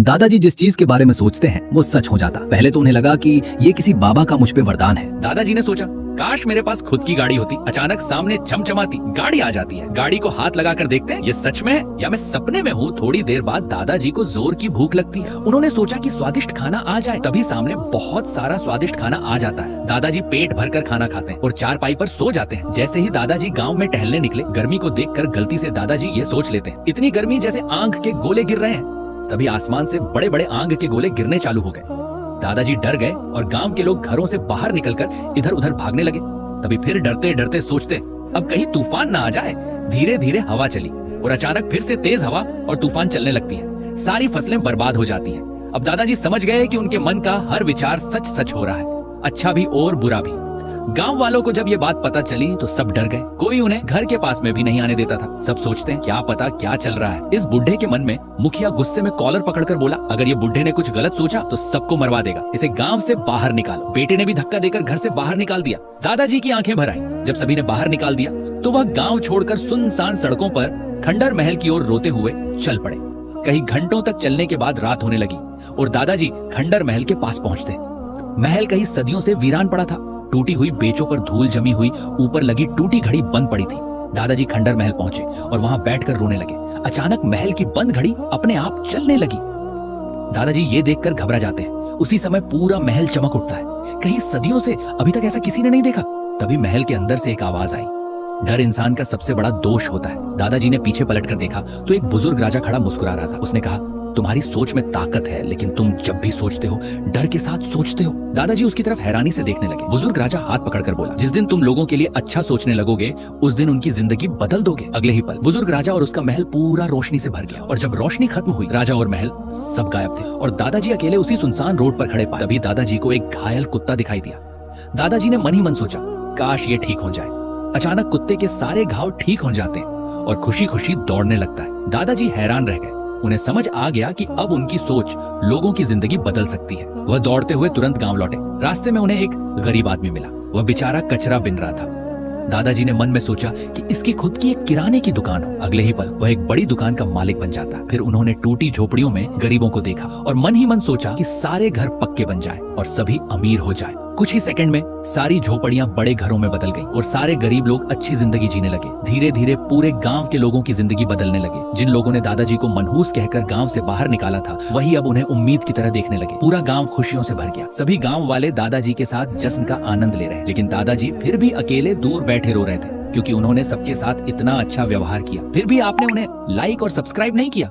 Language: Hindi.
दादाजी जिस चीज के बारे में सोचते हैं वो सच हो जाता। पहले तो उन्हें लगा कि ये किसी बाबा का मुझ पे वरदान है। दादाजी ने सोचा, काश मेरे पास खुद की गाड़ी होती। अचानक सामने चमचमाती गाड़ी आ जाती है। गाड़ी को हाथ लगाकर देखते हैं, ये सच में है या मैं सपने में हूँ। थोड़ी देर बाद दादाजी को जोर की भूख लगती है। उन्होंने सोचा कि स्वादिष्ट खाना आ जाए। तभी सामने बहुत सारा स्वादिष्ट खाना आ जाता है। दादाजी पेट भरकर खाना खाते हैं और चारपाई पर सो जाते हैं। जैसे ही दादाजी गाँव में टहलने निकले, गर्मी को देखकर गलती से दादाजी ये सोच लेते हैं, इतनी गर्मी जैसे आग के गोले गिर रहे हैं। तभी आसमान से बड़े बड़े आग के गोले गिरने चालू हो गए। दादाजी डर गए और गांव के लोग घरों से बाहर निकलकर इधर उधर भागने लगे। तभी फिर डरते डरते सोचते, अब कहीं तूफान ना आ जाए। धीरे धीरे हवा चली और अचानक फिर से तेज हवा और तूफान चलने लगती है। सारी फसलें बर्बाद हो जाती हैं। अब दादाजी समझ गए कि उनके मन का हर विचार सच सच हो रहा है, अच्छा भी और बुरा भी। गांव वालों को जब ये बात पता चली तो सब डर गए। कोई उन्हें घर के पास में भी नहीं आने देता था। सब सोचते हैं, क्या पता क्या चल रहा है। इस बुढ़े के मन में मुखिया गुस्से में कॉलर पकड़कर बोला, अगर ये बुढ़े ने कुछ गलत सोचा तो सबको मरवा देगा। इसे गांव से बाहर निकालो। बेटे ने भी धक्का देकर घर से बाहर निकाल दिया। दादाजी की आंखें भर आईं। जब सभी ने बाहर निकाल दिया तो वह गाँव छोड़कर सुनसान सड़कों पर खंडर महल की ओर रोते हुए चल पड़े। कई घंटों तक चलने के बाद रात होने लगी और दादाजी खंडर महल के पास पहुँचते। महल कई सदियों से वीरान पड़ा था। टूटी हुई बेचों पर धूल जमी हुई, ऊपर लगी टूटी घड़ी बंद पड़ी थी। दादाजी खंडर महल पहुंचे और वहां बैठकर रोने लगे। अचानक महल की बंद घड़ी अपने आप चलने लगी। दादाजी ये देखकर घबरा जाते हैं। उसी समय पूरा महल चमक उठता है। कहीं सदियों से अभी तक ऐसा किसी ने नहीं देखा। तभी महल के अंदर से एक आवाज आई, डर इंसान का सबसे बड़ा दोष होता है। दादाजी ने पीछे पलटकर देखा तो एक बुजुर्ग राजा खड़ा मुस्कुरा रहा था। उसने कहा, तुम्हारी सोच में ताकत है, लेकिन तुम जब भी सोचते हो डर के साथ सोचते हो। दादाजी उसकी तरफ हैरानी से देखने लगे। बुजुर्ग राजा हाथ पकड़कर बोला, जिस दिन तुम लोगों के लिए अच्छा सोचने लगोगे उस दिन उनकी जिंदगी बदल दोगे। अगले ही पल बुजुर्ग राजा और उसका महल पूरा रोशनी से भर गया और जब रोशनी खत्म हुई, राजा और महल सब गायब थे और दादाजी अकेले उसी सुनसान रोड पर खड़े पाए। तभी दादाजी को एक घायल कुत्ता दिखाई दिया। दादाजी ने मन ही मन सोचा, काश ये ठीक हो जाए। अचानक कुत्ते के सारे घाव ठीक हो जाते हैं और खुशी खुशी दौड़ने लगता है। दादाजी हैरान रह गए। उन्हें समझ आ गया कि अब उनकी सोच लोगों की जिंदगी बदल सकती है। वह दौड़ते हुए तुरंत गांव लौटे। रास्ते में उन्हें एक गरीब आदमी मिला। वह बेचारा कचरा बिन रहा था। दादाजी ने मन में सोचा कि इसकी खुद की एक किराने की दुकान हो। अगले ही पल वह एक बड़ी दुकान का मालिक बन जाता। फिर उन्होंने टूटी झोपड़ियों में गरीबों को देखा और मन ही मन सोचा कि सारे घर पक्के बन जाएं और सभी अमीर हो जाएं। कुछ ही सेकंड में सारी झोपड़ियां बड़े घरों में बदल गई और सारे गरीब लोग अच्छी जिंदगी जीने लगे। धीरे धीरे पूरे गांव के लोगों की जिंदगी बदलने लगे। जिन लोगों ने दादाजी को मनहूस कहकर गांव से बाहर निकाला था, वही अब उन्हें उम्मीद की तरह देखने लगे। पूरा गांव खुशियों से भर गया। सभी गांव वाले दादाजी के साथ जश्न का आनंद ले रहे, लेकिन दादाजी फिर भी अकेले दूर बैठे रो रहे थे, क्योंकि उन्होंने सबके साथ इतना अच्छा व्यवहार किया। फिर भी आपने उन्हें लाइक और सब्सक्राइब नहीं किया।